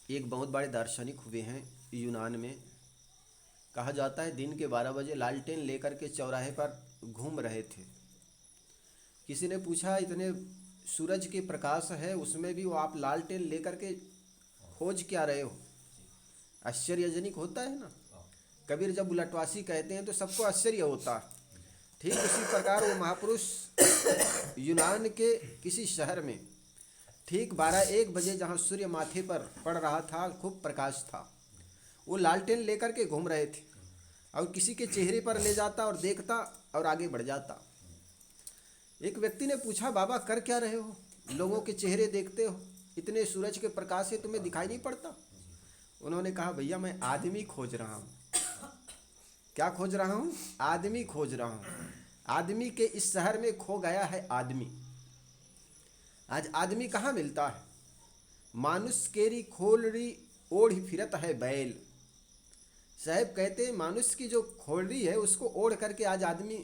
एक बहुत बड़े दार्शनिक हुए हैं यूनान में। कहा जाता है दिन के 12 बजे लालटेन लेकर के चौराहे पर घूम रहे थे। किसी ने पूछा इतने सूरज के प्रकाश है उसमें भी वो आप लालटेन लेकर के खोज क्या रहे हो। आश्चर्यजनक होता है ना। कबीर जब उलटवासी कहते हैं तो सबको आश्चर्य होता है। ठीक उसी प्रकार वो महापुरुष यूनान के किसी शहर में ठीक 12-1 बजे जहाँ सूर्य माथे पर पड़ रहा था, खूब प्रकाश था, वो लालटेन लेकर के घूम रहे थे और किसी के चेहरे पर ले जाता और देखता और आगे बढ़ जाता। एक व्यक्ति ने पूछा, बाबा कर क्या रहे हो, लोगों के चेहरे देखते हो, इतने सूरज के प्रकाश से तुम्हें दिखाई नहीं पड़ता। उन्होंने कहा, भैया मैं आदमी खोज रहा हूँ। क्या खोज रहा हूँ? आदमी खोज रहा हूँ। आदमी के इस शहर में खो गया है आदमी। आज आदमी कहाँ मिलता है? मानुष केरी खोलरी ओढ़ फिरत है बैल। साहब कहते हैं मानुष की जो खोलरी है उसको ओढ़ करके आज आदमी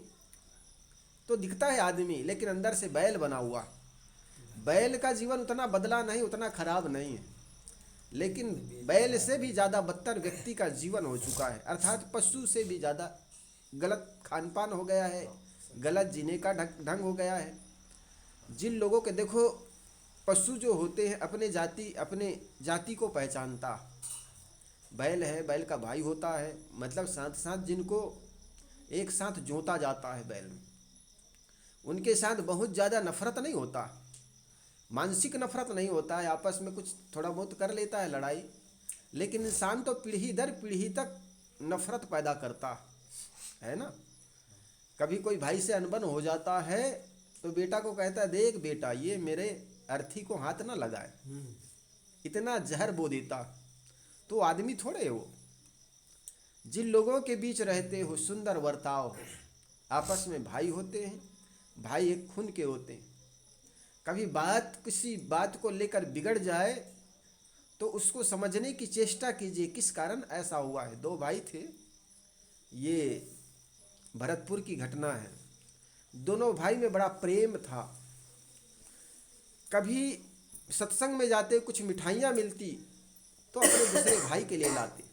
तो दिखता है आदमी, लेकिन अंदर से बैल बना हुआ। बैल का जीवन उतना बदला नहीं, उतना खराब नहीं है, लेकिन बैल से भी ज़्यादा बदतर व्यक्ति का जीवन हो चुका है। अर्थात पशु से भी ज़्यादा गलत खान पान हो गया है, गलत जीने का ढंग हो गया है। जिन लोगों के देखो, पशु जो होते हैं अपने जाति को पहचानता। बैल है, बैल का भाई होता है, मतलब साथ साथ जिनको एक साथ जोता जाता है बैल में, उनके साथ बहुत ज़्यादा नफरत नहीं होता, मानसिक नफरत नहीं होता है, आपस में कुछ थोड़ा बहुत कर लेता है लड़ाई, लेकिन इंसान तो पीढ़ी दर पीढ़ी तक नफरत पैदा करता है ना। कभी कोई भाई से अनबन हो जाता है तो बेटा को कहता है, देख बेटा ये मेरे अर्थी को हाथ ना लगाए, इतना जहर बो देता। तो आदमी थोड़े है वो। जिन लोगों के बीच रहते हो, सुंदर बर्ताव हो, आपस में भाई होते हैं, भाई एक खून के होते हैं। कभी किसी बात को लेकर बिगड़ जाए तो उसको समझने की चेष्टा कीजिए किस कारण ऐसा हुआ है। दो भाई थे, ये भरतपुर की घटना है। दोनों भाई में बड़ा प्रेम था। कभी सत्संग में जाते, कुछ मिठाइयाँ मिलती तो अपने दूसरे भाई के लिए लाते।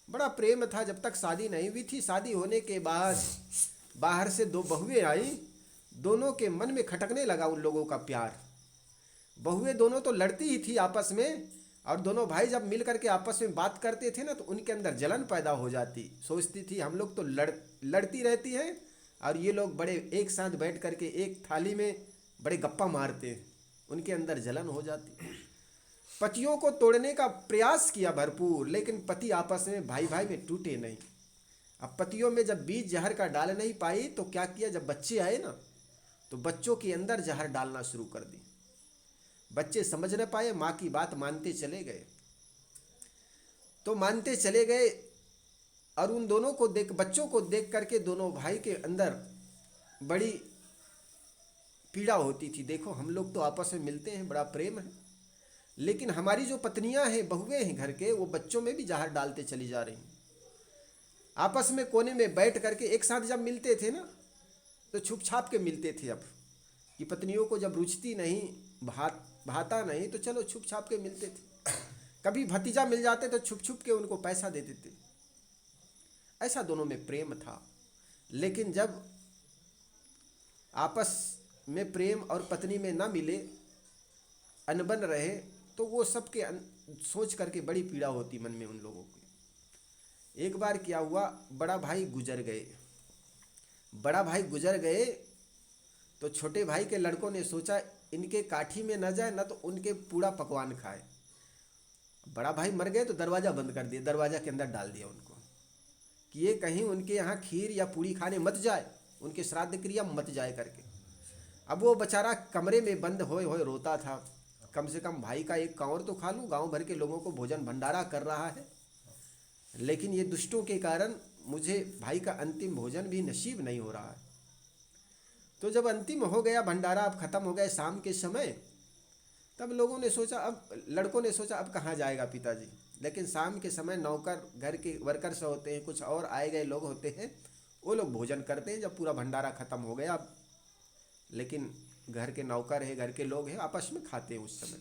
बड़ा प्रेम था जब तक शादी नहीं हुई थी। शादी होने के बाद बाहर से दो बहुएं आई, दोनों के मन में खटकने लगा उन लोगों का प्यार। बहुएं दोनों तो लड़ती ही थी आपस में, और दोनों भाई जब मिल करके आपस में बात करते थे ना तो उनके अंदर जलन पैदा हो जाती। सोचती थी हम लोग तो लड़ती रहती हैं और ये लोग बड़े एक साथ बैठ करके एक थाली में बड़े गप्पा मारते हैं। उनके अंदर जलन हो जाती। पतियों को तोड़ने का प्रयास किया भरपूर, लेकिन पति आपस में भाई भाई में टूटे नहीं। अब पतियों में जब बीज जहर का डाल नहीं पाई तो क्या किया, जब बच्चे आए ना तो बच्चों के अंदर जहर डालना शुरू कर दी। बच्चे समझ न पाए, माँ की बात मानते चले गए तो मानते चले गए। और उन दोनों को देख, बच्चों को देख करके दोनों भाई के अंदर बड़ी पीड़ा होती थी। देखो हम लोग तो आपस में मिलते हैं, बड़ा प्रेम है, लेकिन हमारी जो पत्नियां हैं, बहुएं हैं घर के, वो बच्चों में भी जहर डालते चली जा रही हैं। आपस में कोने में बैठ करके एक साथ जब मिलते थे ना तो छुप छाप के मिलते थे। अब कि पत्नियों को जब रुचती नहीं, भाता नहीं, तो चलो छुप छाप के मिलते थे। कभी भतीजा मिल जाते तो छुप छुप के उनको पैसा दे देते। ऐसा दोनों में प्रेम था। लेकिन जब आपस में प्रेम और पत्नी में ना मिले, अनबन रहे, तो वो सबके सोच करके बड़ी पीड़ा होती मन में उन लोगों की। एक बार क्या हुआ, बड़ा भाई गुजर गए। बड़ा भाई गुजर गए तो छोटे भाई के लड़कों ने सोचा इनके काठी में न जाए, ना तो उनके पूरा पकवान खाए। बड़ा भाई मर गए तो दरवाज़ा बंद कर दिया, दरवाज़ा के अंदर डाल दिया उनको कि ये कहीं उनके यहाँ खीर या पूड़ी खाने मत जाए, उनके श्राद्ध क्रिया मत जाए करके। अब वो बेचारा कमरे में बंद होए होए रोता था, कम से कम भाई का एक कांवर तो खा लूँ, गांव भर के लोगों को भोजन भंडारा कर रहा है, लेकिन ये दुष्टों के कारण मुझे भाई का अंतिम भोजन भी नसीब नहीं हो रहा है। तो जब अंतिम हो गया भंडारा, अब ख़त्म हो गया शाम के समय, तब लोगों ने सोचा, अब लड़कों ने सोचा अब कहाँ जाएगा पिताजी। लेकिन शाम के समय नौकर, घर के वर्कर्स होते हैं, कुछ और आए गए लोग होते हैं, वो लोग भोजन करते हैं जब पूरा भंडारा ख़त्म हो गया। अब लेकिन घर के नौकर है, घर के लोग हैं, आपस में खाते हैं उस समय।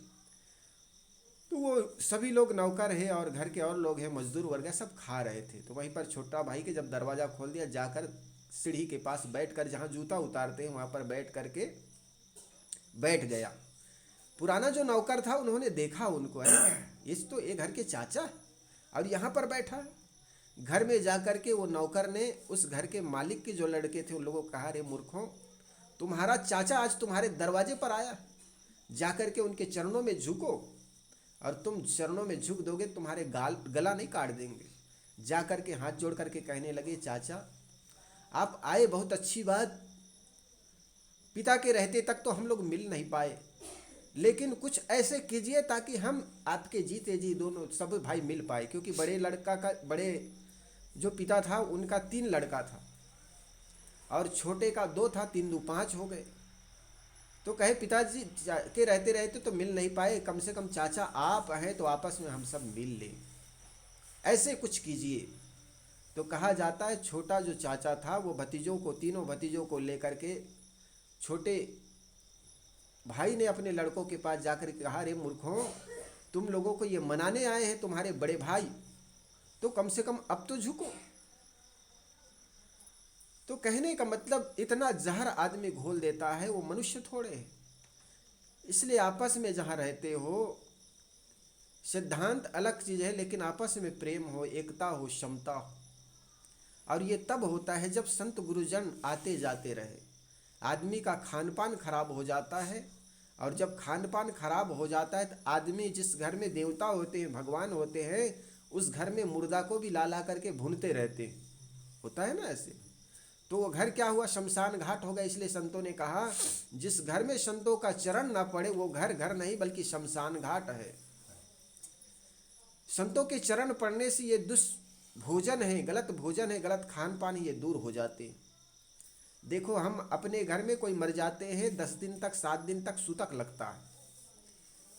तो वो सभी लोग नौकर है और घर के और लोग हैं, मजदूर वर्ग है, सब खा रहे थे। तो वहीं पर छोटा भाई के जब दरवाज़ा खोल दिया, जाकर सीढ़ी के पास बैठ कर, जहाँ जूता उतारते हैं वहाँ पर बैठ करके बैठ गया। पुराना जो नौकर था उन्होंने देखा उनको, अरे इस तो ये घर के चाचा और यहाँ पर बैठा है। घर में जा कर के वो नौकर ने उस घर के मालिक के जो लड़के थे उन लोगों को कहा, रे मूर्खों, तुम्हारा चाचा आज तुम्हारे दरवाजे पर आया, जा कर के उनके चरणों में झुको, और तुम चरणों में झुक दोगे तुम्हारे गला नहीं काट देंगे। जा कर के हाथ जोड़ करके कहने लगे, चाचा आप आए, बहुत अच्छी बात, पिता के रहते तक तो हम लोग मिल नहीं पाए, लेकिन कुछ ऐसे कीजिए ताकि हम आपके जीते जी दोनों सब भाई मिल पाए। क्योंकि बड़े जो पिता था उनका 3 लड़का था और छोटे का 2 था, 3 दूनी 5 हो गए। तो कहे पिताजी के रहते रहते तो मिल नहीं पाए, कम से कम चाचा आप हैं तो आपस में हम सब मिल लें, ऐसे कुछ कीजिए। तो कहा जाता है छोटा जो चाचा था वो भतीजों को, तीनों भतीजों को लेकर के छोटे भाई ने अपने लड़कों के पास जाकर कहा, रे मूर्खों, तुम लोगों को ये मनाने आए हैं तुम्हारे बड़े भाई, तो कम से कम अब तो झुको। तो कहने का मतलब इतना जहर आदमी घोल देता है, वो मनुष्य थोड़े है। इसलिए आपस में जहाँ रहते हो, सिद्धांत अलग चीज़ है, लेकिन आपस में प्रेम हो, एकता हो, क्षमता हो। और ये तब होता है जब संत गुरुजन आते जाते रहे। आदमी का खान पान खराब हो जाता है, और जब खान पान खराब हो जाता है तो आदमी, जिस घर में देवता होते हैं, भगवान होते हैं, उस घर में मुर्दा को भी ला ला करके भूनते रहते हैं। होता है ना ऐसे। तो वो घर क्या हुआ, शमशान घाट हो गया। इसलिए संतों ने कहा, जिस घर में संतों का चरण ना पड़े वो घर घर नहीं बल्कि शमशान घाट है। संतों के चरण पड़ने से ये दुष्भोजन है, गलत भोजन है, गलत खान पान, ये दूर हो जाते। देखो हम अपने घर में कोई मर जाते हैं, 10 दिन तक 7 दिन तक सूतक लगता है।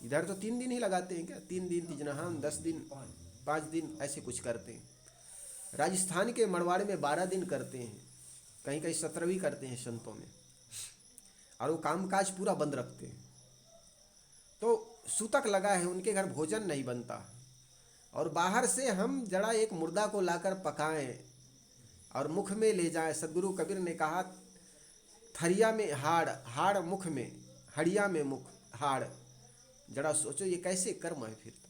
इधर तो 3 दिन ही लगाते हैं क्या, 3 दिन तीजनहान, 10 दिन 5 दिन ऐसे कुछ करते हैं। राजस्थान के मड़वाड़ में 12 दिन करते हैं, कहीं कहीं 17 भी करते हैं संतों में, और वो कामकाज पूरा बंद रखते हैं। तो सूतक लगा है, उनके घर भोजन नहीं बनता, और बाहर से हम जड़ा एक मुर्दा को लाकर पकाएं और मुख में ले जाएं। सदगुरु कबीर ने कहा, थरिया में हाड़, हाड़ मुख में, हड़िया में मुख हाड़। जरा सोचो ये कैसे कर्म है फिर तो।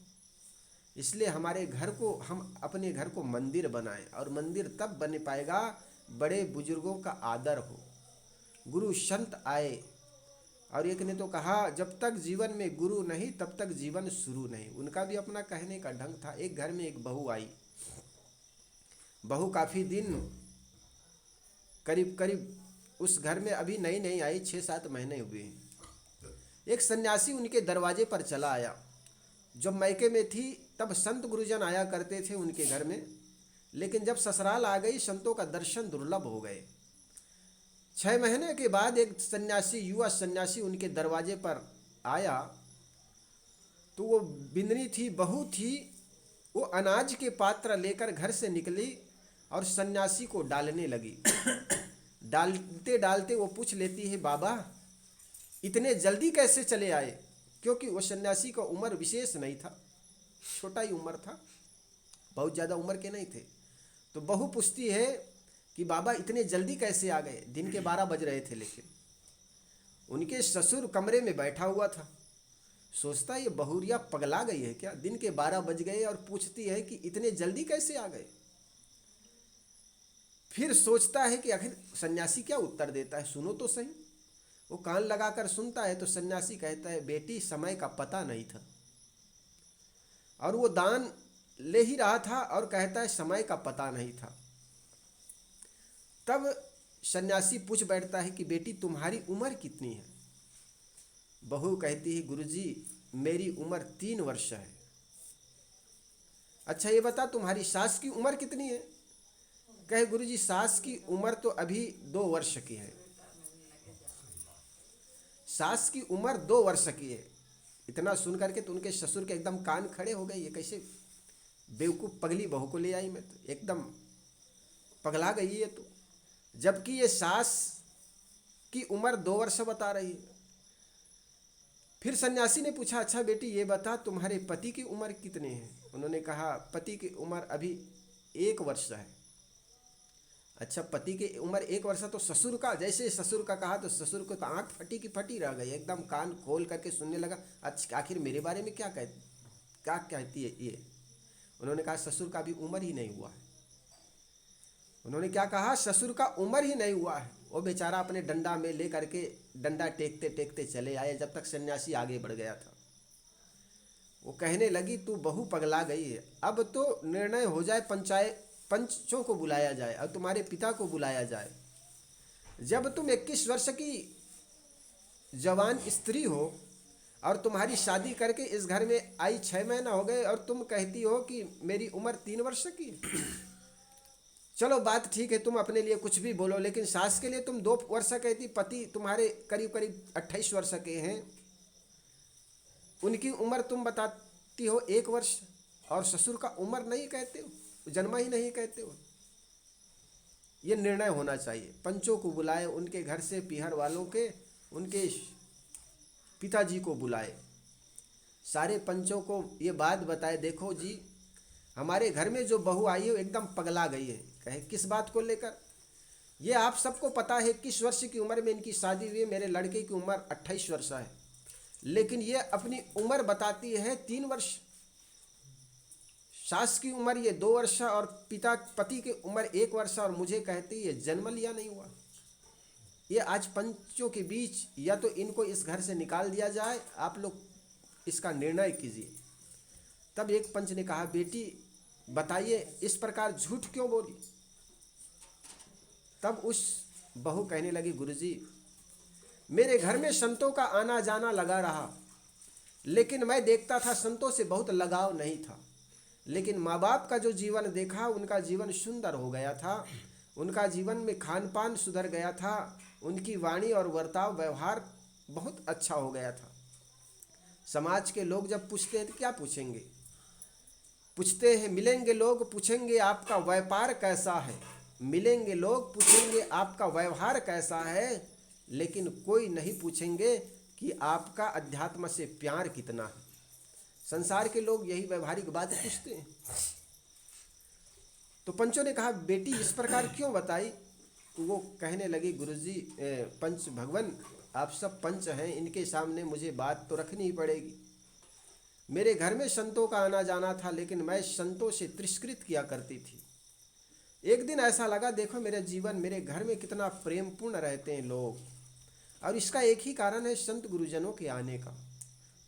इसलिए हमारे घर को, हम अपने घर को मंदिर बनाएं, और मंदिर तब बन पाएगा बड़े बुजुर्गों का आदर हो, गुरु संत आए। और एक ने तो कहा, जब तक जीवन में गुरु नहीं तब तक जीवन शुरू नहीं। उनका भी अपना कहने का ढंग था। एक घर में एक बहू आई, बहू काफ़ी दिन, करीब करीब उस घर में अभी नई नई आई, 6-7 महीने हुए हैं। एक सन्यासी उनके दरवाजे पर चला आया। जब मैके में थी तब संत गुरुजन आया करते थे उनके घर में, लेकिन जब ससुराल आ गई संतों का दर्शन दुर्लभ हो गए। 6 महीने के बाद एक सन्यासी, युवा सन्यासी उनके दरवाजे पर आया। तो वो बिंदनी थी, बहू थी, वो अनाज के पात्र लेकर घर से निकली और सन्यासी को डालने लगी। डालते डालते वो पूछ लेती है, बाबा इतने जल्दी कैसे चले आए? क्योंकि वो सन्यासी का उम्र विशेष नहीं था, छोटा ही उम्र था, बहुत ज़्यादा उम्र के नहीं थे। तो बहू पूछती है कि बाबा इतने जल्दी कैसे आ गए? दिन के 12 बज रहे थे, लेकिन उनके ससुर कमरे में बैठा हुआ था। सोचता ये बहुरिया पगला गई है क्या, दिन के 12 बज गए और पूछती है कि इतने जल्दी कैसे आ गए। फिर सोचता है कि आखिर सन्यासी क्या उत्तर देता है, सुनो तो सही। वो कान लगाकर सुनता है तो सन्यासी कहता है, बेटी समय का पता नहीं था। और वो दान ले ही रहा था और कहता है समय का पता नहीं था। तब सन्यासी पूछ बैठता है कि बेटी तुम्हारी उम्र कितनी है? बहू कहती है, गुरुजी मेरी उम्र 3 वर्ष है। अच्छा ये बता तुम्हारी सास की उम्र कितनी है? कहे, गुरुजी सास की उम्र तो अभी 2 वर्ष की है। सास की उम्र 2 वर्ष की है। इतना सुन करके तो उनके ससुर के एकदम कान खड़े हो गए, ये कैसे बेवकूफ़ पगली बहू को ले आई, मैं तो एकदम पगला गई है। तो जबकि ये सास की उम्र 2 वर्ष बता रही है। फिर सन्यासी ने पूछा, अच्छा बेटी ये बता तुम्हारे पति की उम्र कितने हैं? उन्होंने कहा, पति की उम्र अभी 1 वर्ष है। अच्छा, पति की उम्र 1 वर्ष तो ससुर का, जैसे ससुर का कहा तो ससुर को तो आँख फटी की फटी रह गई, एकदम कान खोल करके सुनने लगा। अच्छा, आखिर मेरे बारे में क्या कहती है ये? उन्होंने कहा, ससुर का भी उम्र ही नहीं हुआ है। उन्होंने क्या कहा? ससुर का उम्र ही नहीं हुआ है। वो बेचारा अपने डंडा में ले करके डंडा टेकते टेकते चले आए, जब तक सन्यासी आगे बढ़ गया था। वो कहने लगी, तू बहू पगला गई है, अब तो निर्णय हो जाए, पंचों को बुलाया जाए और तुम्हारे पिता को बुलाया जाए। जब तुम 21 वर्ष की जवान स्त्री हो और तुम्हारी शादी करके इस घर में आई 6 महीना हो गए और तुम कहती हो कि मेरी उम्र 3 वर्ष की है। चलो बात ठीक है, तुम अपने लिए कुछ भी बोलो, लेकिन सास के लिए तुम 2 वर्ष कहती, पति तुम्हारे करीब करीब 28 वर्ष के हैं, उनकी उम्र तुम बताती हो 1 वर्ष, और ससुर का उम्र नहीं कहते हो, जन्मा ही नहीं कहते हो। ये निर्णय होना चाहिए। पंचों को बुलाए, उनके घर से पीहर वालों के उनके पिताजी को बुलाए, सारे पंचों को ये बात बताए, देखो जी हमारे घर में जो बहू आई है वो एकदम पगला गई है। कहे, किस बात को लेकर? ये आप सबको पता है 21 वर्ष की उम्र में इनकी शादी हुई है, मेरे लड़के की उम्र 28 वर्ष है, लेकिन ये अपनी उम्र बताती है 3 वर्ष। सास की उम्र ये 2 वर्ष और पति की उम्र 1 वर्ष, और मुझे कहती है जन्म लिया नहीं हुआ। ये आज पंचों के बीच या तो इनको इस घर से निकाल दिया जाए, आप लोग इसका निर्णय कीजिए। तब एक पंच ने कहा, बेटी बताइए इस प्रकार झूठ क्यों बोली? तब उस बहू कहने लगी, गुरुजी मेरे घर में संतों का आना जाना लगा रहा, लेकिन मैं देखता था संतों से बहुत लगाव नहीं था, लेकिन माँ बाप का जो जीवन देखा, उनका जीवन सुंदर हो गया था, उनका जीवन में खान पान सुधर गया था, उनकी वाणी और वर्ताव व्यवहार बहुत अच्छा हो गया था। समाज के लोग जब पूछते हैं तो क्या पूछेंगे? पूछते हैं, मिलेंगे लोग पूछेंगे आपका व्यापार कैसा है, मिलेंगे लोग पूछेंगे आपका व्यवहार कैसा है, लेकिन कोई नहीं पूछेंगे कि आपका अध्यात्म से प्यार कितना है। संसार के लोग यही व्यवहारिक बात पूछते हैं। तो पंचों ने कहा, बेटी इस प्रकार क्यों बताई? तो वो कहने लगी, गुरुजी पंच भगवान आप सब पंच हैं, इनके सामने मुझे बात तो रखनी ही पड़ेगी। मेरे घर में संतों का आना जाना था, लेकिन मैं संतों से तिरस्कृत किया करती थी। एक दिन ऐसा लगा, देखो मेरे जीवन, मेरे घर में कितना प्रेम पूर्ण रहते हैं लोग, और इसका एक ही कारण है संत गुरुजनों के आने का।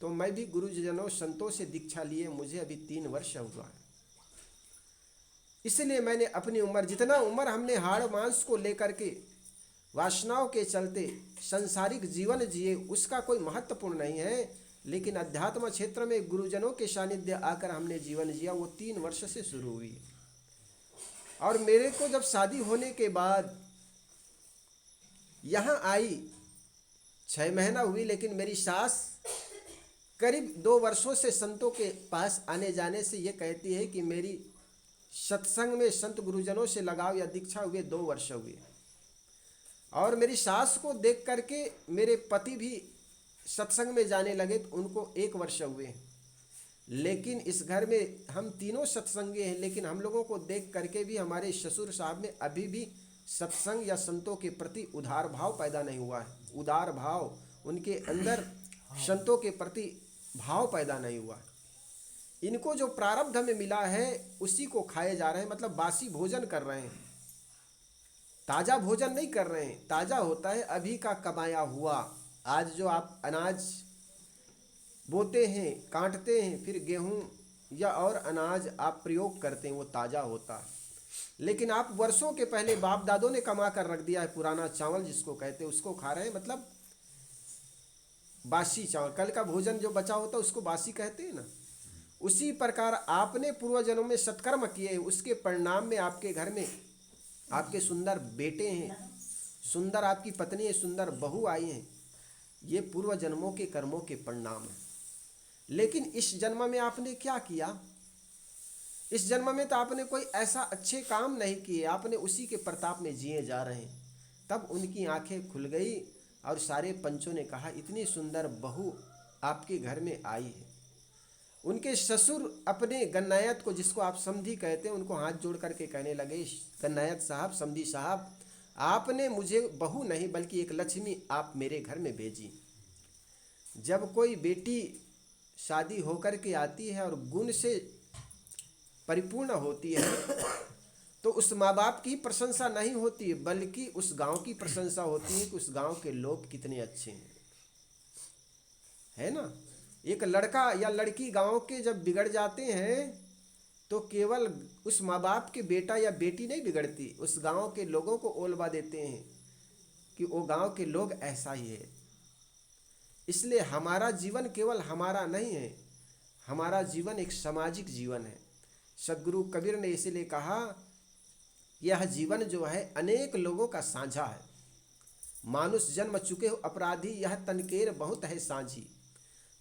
तो मैं भी गुरुजनों संतों से दीक्षा लिए मुझे अभी 3 वर्ष हुआ है, इसलिए मैंने अपनी उम्र, जितना उम्र हमने हाड़ मांस को लेकर के वासनाओं के चलते संसारिक जीवन जिए, उसका कोई महत्वपूर्ण नहीं है, लेकिन अध्यात्म क्षेत्र में गुरुजनों के सानिध्य आकर हमने जीवन जिया, वो 3 वर्ष से शुरू हुई। और मेरे को जब शादी होने के बाद यहाँ आई 6 महीना हुई, लेकिन मेरी सास करीब 2 वर्षों से संतों के पास आने जाने से ये कहती है कि मेरी सत्संग में संत गुरुजनों से लगाव या दीक्षा हुए 2 वर्ष हुए। और मेरी सास को देख करके मेरे पति भी सत्संग में जाने लगे, तो उनको 1 वर्ष हुए। लेकिन इस घर में हम तीनों सत्संगी हैं, लेकिन हम लोगों को देख करके भी हमारे ससुर साहब में अभी भी सत्संग या संतों के प्रति उदार भाव पैदा नहीं हुआ है। उदार भाव, उनके अंदर संतों के प्रति भाव पैदा नहीं हुआ है। इनको जो प्रारब्ध में मिला है उसी को खाए जा रहे हैं, मतलब बासी भोजन कर रहे हैं, ताज़ा भोजन नहीं कर रहे हैं। ताज़ा होता है अभी का कमाया हुआ। आज जो आप अनाज बोते हैं, काटते हैं, फिर गेहूं या और अनाज आप प्रयोग करते हैं, वो ताज़ा होता है। लेकिन आप वर्षों के पहले बाप दादों ने कमा कर रख दिया है, पुराना चावल जिसको कहते हैं, उसको खा रहे हैं, मतलब बासी चावल। कल का भोजन जो बचा होता है उसको बासी कहते हैं ना। उसी प्रकार आपने पूर्वजन्मों में सत्कर्म किए, उसके परिणाम में आपके घर में आपके सुंदर बेटे हैं, सुंदर आपकी पत्नी है, सुंदर बहू आई हैं, ये पूर्व जन्मों के कर्मों के परिणाम हैं। लेकिन इस जन्म में आपने क्या किया? इस जन्म में तो आपने कोई ऐसा अच्छे काम नहीं किए, आपने उसी के प्रताप में जिए जा रहे हैं। तब उनकी आंखें खुल गई और सारे पंचों ने कहा, इतनी सुंदर बहू आपके घर में आई है। उनके ससुर अपने गन्नायत को, जिसको आप समधी कहते हैं, उनको हाथ जोड़ करके कहने लगे, गन्नायत साहब, समधी साहब, आपने मुझे बहू नहीं बल्कि एक लक्ष्मी आप मेरे घर में भेजी। जब कोई बेटी शादी होकर के आती है और गुण से परिपूर्ण होती है तो उस माँ बाप की प्रशंसा नहीं होती है, बल्कि उस गांव की प्रशंसा होती है कि उस गांव के लोग कितने अच्छे हैं, है ना। एक लड़का या लड़की गांव के जब बिगड़ जाते हैं तो केवल उस माँ बाप के बेटा या बेटी नहीं बिगड़ती, उस गांव के लोगों को ओलवा देते हैं कि वो गांव के लोग ऐसा ही है। इसलिए हमारा जीवन केवल हमारा नहीं है, हमारा जीवन एक सामाजिक जीवन है। सद्गुरु कबीर ने इसीलिए कहा, यह जीवन जो है अनेक लोगों का साझा है। मानुष जन्म चुके हो अपराधी, यह तनकेर बहुत है साझी।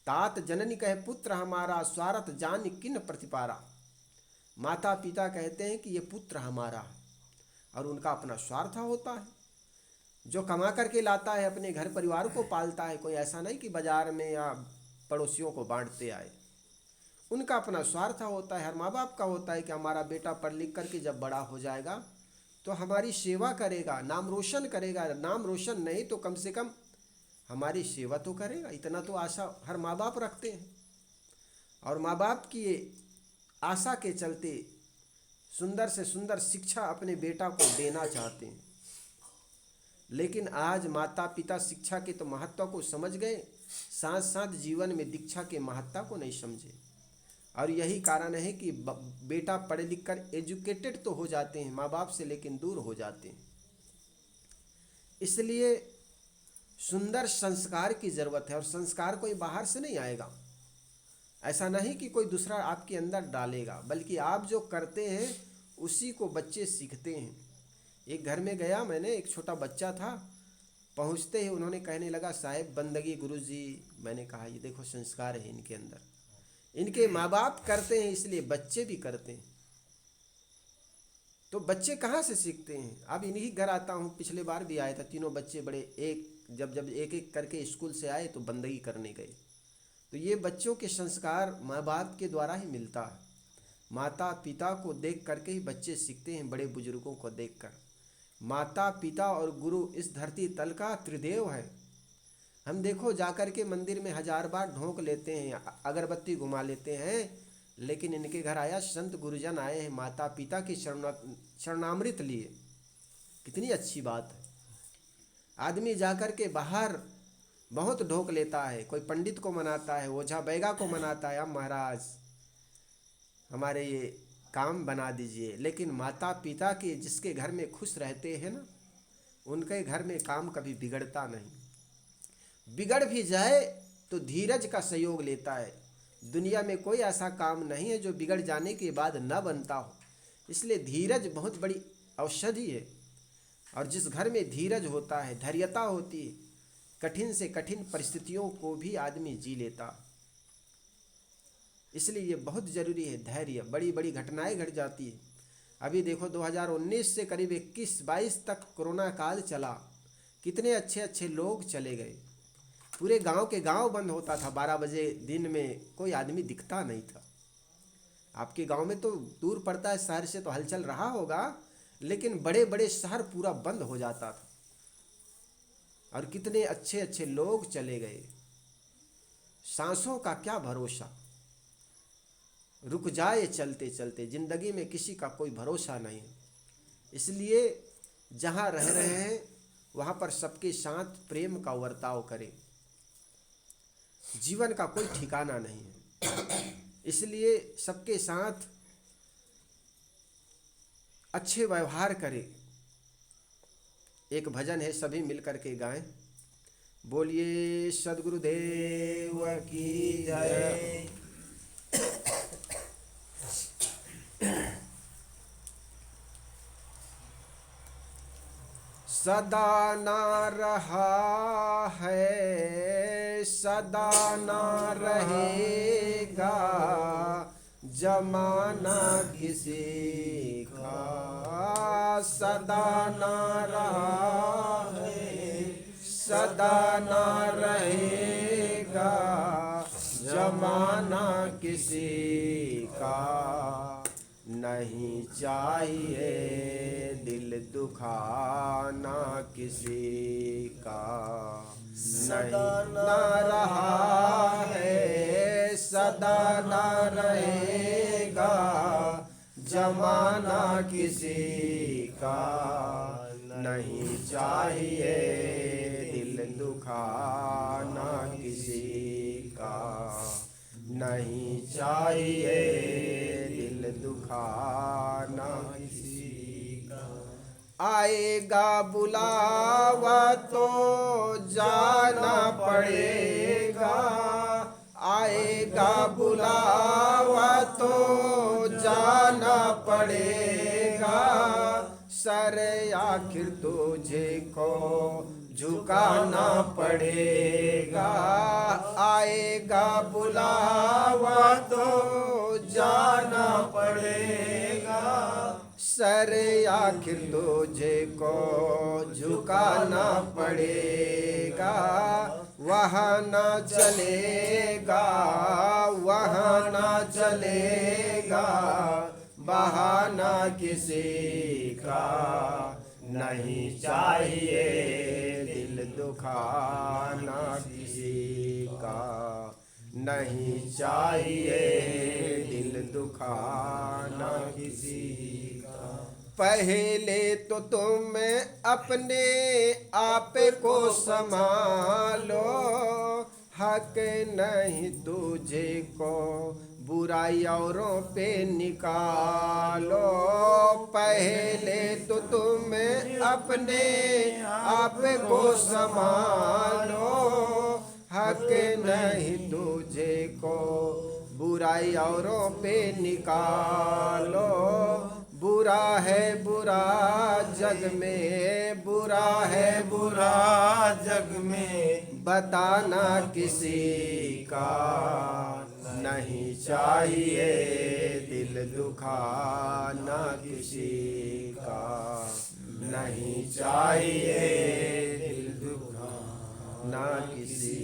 तात जननी कहे पुत्र हमारा, स्वार्थ जान किन प्रतिपारा। माता पिता कहते हैं कि ये पुत्र हमारा है और उनका अपना स्वार्थ होता है, जो कमा करके लाता है, अपने घर परिवार को पालता है। कोई ऐसा नहीं कि बाजार में या पड़ोसियों को बांटते आए। उनका अपना स्वार्थ होता है। हर माँ बाप का होता है कि हमारा बेटा पढ़ लिख करके जब बड़ा हो जाएगा तो हमारी सेवा करेगा, नाम रोशन करेगा। नाम रोशन नहीं तो कम से कम हमारी सेवा तो करेगा। इतना तो आशा हर माँ बाप रखते हैं और माँ बाप की ये आशा के चलते सुंदर से सुंदर शिक्षा अपने बेटा को देना चाहते हैं। लेकिन आज माता पिता शिक्षा के तो महत्व को समझ गए, साथ साथ जीवन में दीक्षा के महत्व को नहीं समझे। और यही कारण है कि बेटा पढ़े लिख कर एजुकेटेड तो हो जाते हैं माँ बाप से, लेकिन दूर हो जाते हैं। इसलिए सुंदर संस्कार की ज़रूरत है और संस्कार कोई बाहर से नहीं आएगा। ऐसा नहीं कि कोई दूसरा आपके अंदर डालेगा, बल्कि आप जो करते हैं उसी को बच्चे सीखते हैं। एक घर में गया मैंने, एक छोटा बच्चा था, पहुंचते ही उन्होंने कहने लगा, साहब बंदगी गुरुजी। मैंने कहा ये देखो संस्कार है इनके अंदर, इनके माँ बाप करते हैं इसलिए बच्चे भी करते हैं। तो बच्चे कहाँ से सीखते हैं? अब इन्हीं घर आता हूँ, पिछले बार भी आया था, तीनों बच्चे बड़े जब एक एक करके स्कूल से आए तो बंदगी करने गए। तो ये बच्चों के संस्कार माँ बाप के द्वारा ही मिलता है। माता पिता को देख करके ही बच्चे सीखते हैं, बड़े बुजुर्गों को देखकर। माता पिता और गुरु इस धरती तल का त्रिदेव है। हम देखो जाकर के मंदिर में 1000 बार ढोंक लेते हैं, अगरबत्ती घुमा लेते हैं, लेकिन इनके घर आया संत गुरुजन आए हैं, माता पिता की शरणामृत लिए, कितनी अच्छी बात है। आदमी जाकर के बाहर बहुत ढोक लेता है, कोई पंडित को मनाता है, ओझा बैगा को मनाता है, अब महाराज हमारे ये काम बना दीजिए। लेकिन माता पिता के जिसके घर में खुश रहते हैं ना, उनके घर में काम कभी बिगड़ता नहीं। बिगड़ भी जाए तो धीरज का सहयोग लेता है। दुनिया में कोई ऐसा काम नहीं है जो बिगड़ जाने के बाद न बनता हो। इसलिए धीरज बहुत बड़ी औषधि है। और जिस घर में धीरज होता है, धैर्यता होती है, कठिन से कठिन परिस्थितियों को भी आदमी जी लेता। इसलिए ये बहुत ज़रूरी है धैर्य। बड़ी बड़ी घटनाएं घट जाती है। अभी देखो 2019 से करीब 21-22 तक कोरोना काल चला, कितने अच्छे अच्छे लोग चले गए। पूरे गांव के गांव बंद होता था, 12 बजे दिन में कोई आदमी दिखता नहीं था। आपके गांव में तो दूर पड़ता है शहर से, तो हलचल रहा होगा, लेकिन बड़े बड़े शहर पूरा बंद हो जाता था और कितने अच्छे अच्छे लोग चले गए। सांसों का क्या भरोसा, रुक जाए चलते चलते। जिंदगी में किसी का कोई भरोसा नहीं है। इसलिए जहाँ रह रहे हैं वहाँ पर सबके साथ प्रेम का बर्ताव करें। जीवन का कोई ठिकाना नहीं है, इसलिए सबके साथ अच्छे व्यवहार करें। एक भजन है, सभी मिलकर के गाएं। बोलिए सद्गुरुदेव की जय। सदा ना रहा है, सदा ना रहेगा, जमाना किसी का सदा ना रहा है, सदा ना रहेगा, जमाना किसी का नहीं चाहिए, दिल दुखाना किसी का नहीं न रहा है, सदा न रहेगा, जमाना किसी का नहीं चाहिए, दिल दुखाना किसी का नहीं चाहिए, दिल दुखाना किसी का। आएगा बुलावा तो जाना पड़ेगा, आएगा बुलावा तो जाना पड़ेगा, सर आखिर तुझे को झुकाना पड़ेगा, आएगा बुलावा तो जाना पड़ेगा, सर आखिर तुझे को झुकाना पड़ेगा, वहाँ ना चलेगा, वहाँ ना चलेगा, बहाना किसी का नहीं चाहिए, दिल दुखाना किसी का नहीं चाहिए, दिल दुखाना किसी का। पहले तो तुम अपने आप को संभालो, हक नहीं तुझे को बुराई औरों पे निकालो, पहले तो तुम अपने आप को संभालो, हक नहीं तुझे को बुराई औरों पे निकालो, बुरा है बुरा जग में, बुरा है बुरा जग में, बताना किसी का नहीं चाहिए, दिल दुखाना किसी का नहीं चाहिए, दिल दुखाना किसी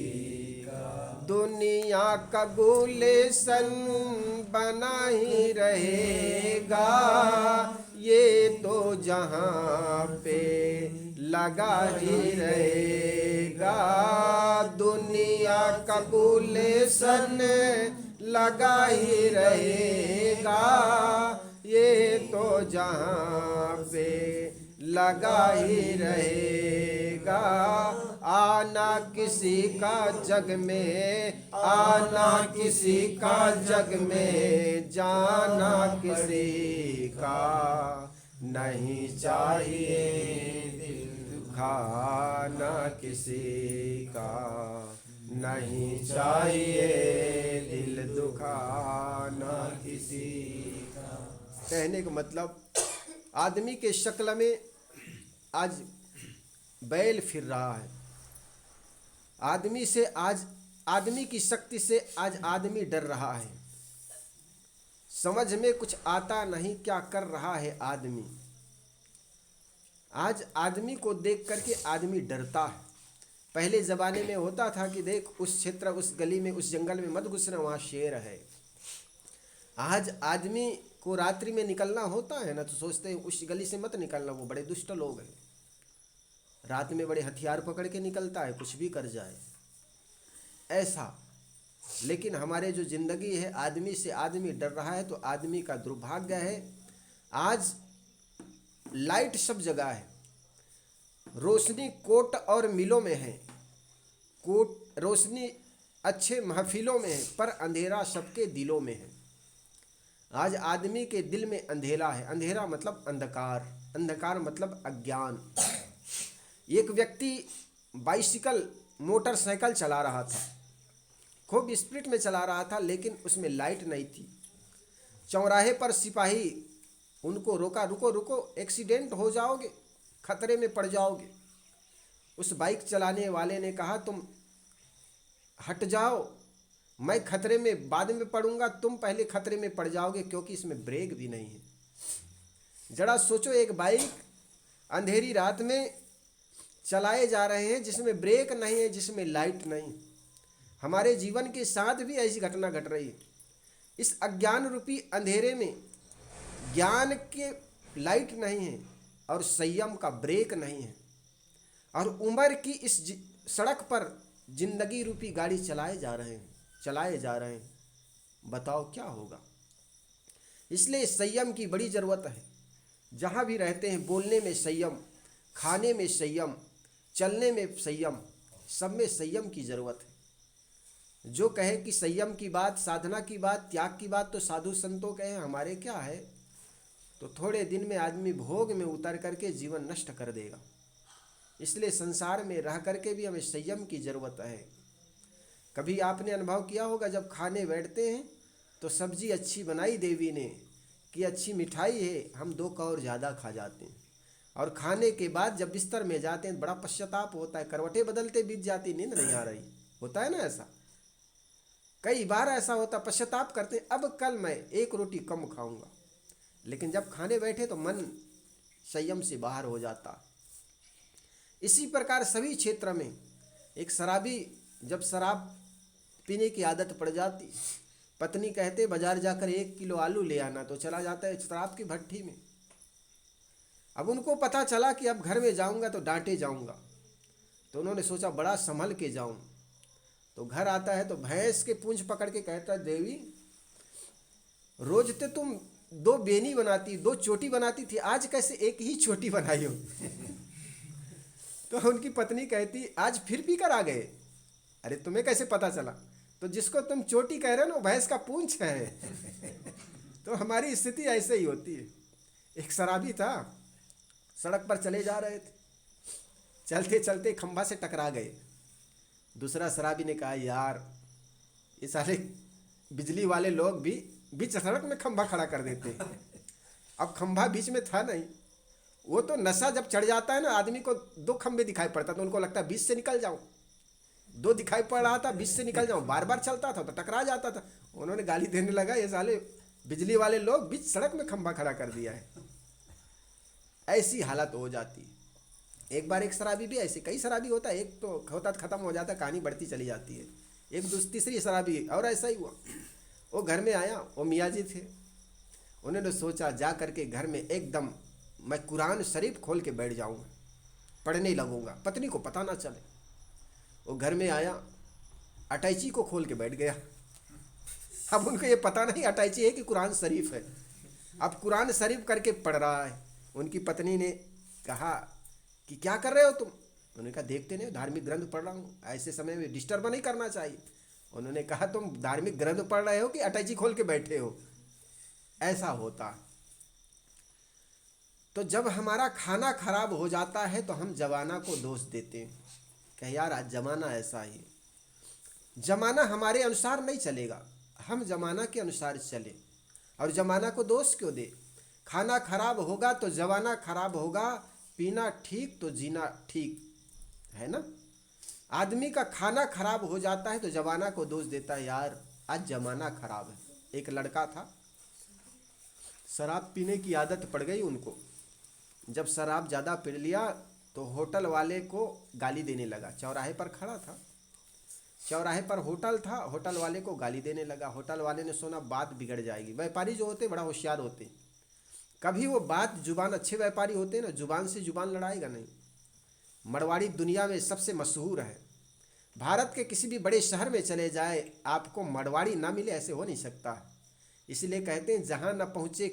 का। दुनिया का गुलशन बना ही रहेगा, ये तो जहाँ पे लगा ही रहेगा, दुनिया का गुलशन लगा ही रहेगा, ये तो जहाँ पे लगा ही रहेगा, आना किसी का जग में, आना किसी का जग में, जाना किसी का नहीं चाहिए, दिल दुखाना किसी का नहीं चाहिए, दिल दुखाना किसी का। कहने का मतलब आदमी के शक्ल में आज बैल फिर रहा है, आदमी से आज आदमी की शक्ति से आज आदमी डर रहा है, समझ में कुछ आता नहीं क्या कर रहा है आदमी, आज आदमी को देख करके आदमी डरता है। पहले ज़माने में होता था कि देख उस क्षेत्र, उस गली में, उस जंगल में मत घुसना, वहाँ शेर है। आज आदमी को रात्रि में निकलना होता है ना तो सोचते हैं उस गली से मत निकलना, वो बड़े दुष्ट लोग हैं, रात में बड़े हथियार पकड़ के निकलता है, कुछ भी कर जाए ऐसा। लेकिन हमारे जो ज़िंदगी है, आदमी से आदमी डर रहा है, तो आदमी का दुर्भाग्य है। आज लाइट सब जगह है, रोशनी कोर्ट और मिलों में है, कोर्ट रोशनी अच्छे महफिलों में है, पर अंधेरा सबके दिलों में है। आज आदमी के दिल में अंधेरा है, अंधेरा मतलब अंधकार, अंधकार मतलब अज्ञान। एक व्यक्ति बाइसिकल मोटरसाइकिल चला रहा था, खूब स्पीड में चला रहा था, लेकिन उसमें लाइट नहीं थी। चौराहे पर सिपाही उनको रोका, रुको रुको, एक्सीडेंट हो जाओगे, खतरे में पड़ जाओगे। उस बाइक चलाने वाले ने कहा तुम हट जाओ, मैं खतरे में बाद में पड़ूंगा, तुम पहले खतरे में पड़ जाओगे, क्योंकि इसमें ब्रेक भी नहीं है। जरा सोचो, एक बाइक अंधेरी रात में चलाए जा रहे हैं जिसमें ब्रेक नहीं है, जिसमें लाइट नहीं, हमारे जीवन के साथ भी ऐसी घटना घट रही है। इस अज्ञान रूपी अंधेरे में ज्ञान के लाइट नहीं है और संयम का ब्रेक नहीं है, और उम्र की इस सड़क पर जिंदगी रूपी गाड़ी चलाए जा रहे हैं। बताओ क्या होगा। इसलिए संयम की बड़ी ज़रूरत है। जहाँ भी रहते हैं बोलने में संयम, खाने में संयम, चलने में संयम, सब में संयम की ज़रूरत है। जो कहे कि संयम की बात, साधना की बात, त्याग की बात तो साधु संतों कहे, हमारे क्या है। तो थोड़े दिन में आदमी भोग में उतर करके जीवन नष्ट कर देगा। इसलिए संसार में रह करके भी हमें संयम की ज़रूरत है। कभी आपने अनुभव किया होगा, जब खाने बैठते हैं तो सब्जी अच्छी बनाई देवी ने कि अच्छी मिठाई है, हम 2 कौर ज़्यादा खा जाते हैं, और खाने के बाद जब बिस्तर में जाते हैं बड़ा पश्चाताप होता है, करवटें बदलते बीत जाती, नींद नहीं आ रही, होता है ना ऐसा। कई बार ऐसा होता, पश्चाताप करते हैं, अब कल मैं 1 रोटी कम खाऊंगा। लेकिन जब खाने बैठे तो मन संयम से बाहर हो जाता। इसी प्रकार सभी क्षेत्र में एक शराबी जब शराब पीने की आदत पड़ जाती, पत्नी कहते बाजार जाकर 1 किलो आलू ले आना, तो चला जाता है शराब की भट्टी में। अब उनको पता चला कि अब घर में जाऊंगा तो डांटे जाऊंगा, तो उन्होंने सोचा बड़ा संभल के जाऊं। तो घर आता है तो भैंस के पूंछ पकड़ के कहता, देवी रोज तो तुम 2 बेनी बनाती, 2 चोटी बनाती थी, आज कैसे 1 ही चोटी बनाई हो। तो उनकी पत्नी कहती, आज फिर पी कर आ गए। अरे तुम्हें कैसे पता चला। तो जिसको तुम चोटी कह रहे हो ना, भैंस का पूंछ है। तो हमारी स्थिति ऐसे ही होती है। एक शराबी था, सड़क पर चले जा रहे थे, चलते चलते खंभा से टकरा गए। दूसरा शराबी ने कहा, यार ये सारे बिजली वाले लोग भी बीच सड़क में खंभा खड़ा कर देते। अब खंभा बीच में था नहीं, वो तो नशा जब चढ़ जाता है ना, आदमी को 2 खंभे दिखाई पड़ता, तो उनको लगता है बीच से निकल जाऊं। 2 दिखाई पड़ रहा था, बीच से निकल जाऊं, बार बार चलता था तो टकरा जाता था। उन्होंने गाली देने लगा, ये साले बिजली वाले लोग बीच सड़क में खंभा खड़ा कर दिया है। ऐसी हालत हो जाती है। एक बार एक शराबी भी ऐसे, कई शराबी होता है, एक तो होता खत्म हो जाता, कहानी बढ़ती चली जाती है। एक तीसरी शराबी और ऐसा ही हुआ। वो घर में आया, वो मियाँ जी थे, उन्होंने सोचा जा करके घर में एकदम मैं कुरान शरीफ खोल के बैठ जाऊंगा, पढ़ने लगूंगा, पत्नी को पता ना चले। वो घर में आया, अटैची को खोल के बैठ गया। अब उनको ये पता नहीं अटैची है कि कुरान शरीफ है। अब कुरान शरीफ करके पढ़ रहा है। उनकी पत्नी ने कहा कि क्या कर रहे हो तुम। उन्होंने कहा देखते नहीं, धार्मिक ग्रंथ पढ़ रहा हूँ, ऐसे समय में डिस्टर्ब नहीं करना चाहिए। उन्होंने कहा तुम धार्मिक ग्रंथ पढ़ रहे हो कि अटैची खोल के बैठे हो। ऐसा होता। तो जब हमारा खाना खराब हो जाता है तो हम जमाना को दोष देते हैं कि यार आज जमाना ऐसा ही। जमाना हमारे अनुसार नहीं चलेगा, हम जमाना के अनुसार चले। और जमाना को दोष क्यों दे। खाना खराब होगा तो जमाना खराब होगा, पीना ठीक तो जीना ठीक है ना। आदमी का खाना खराब हो जाता है तो जमाना को दोष देता है, यार आज जमाना खराब है। एक लड़का था, शराब पीने की आदत पड़ गई उनको। जब शराब ज़्यादा पी लिया तो होटल वाले को गाली देने लगा। चौराहे पर खड़ा था, चौराहे पर होटल था, होटल वाले को गाली देने लगा। होटल वाले ने सुना बात बिगड़ जाएगी। व्यापारी जो होते बड़ा होशियार होते, कभी वो बात जुबान, अच्छे व्यापारी होते ना, जुबान से जुबान लड़ाएगा नहीं। मरवाड़ी दुनिया में सबसे मशहूर है। भारत के किसी भी बड़े शहर में चले जाए, आपको मरवाड़ी ना मिले ऐसे हो नहीं सकता। इसलिए कहते हैं जहाँ न पहुँचे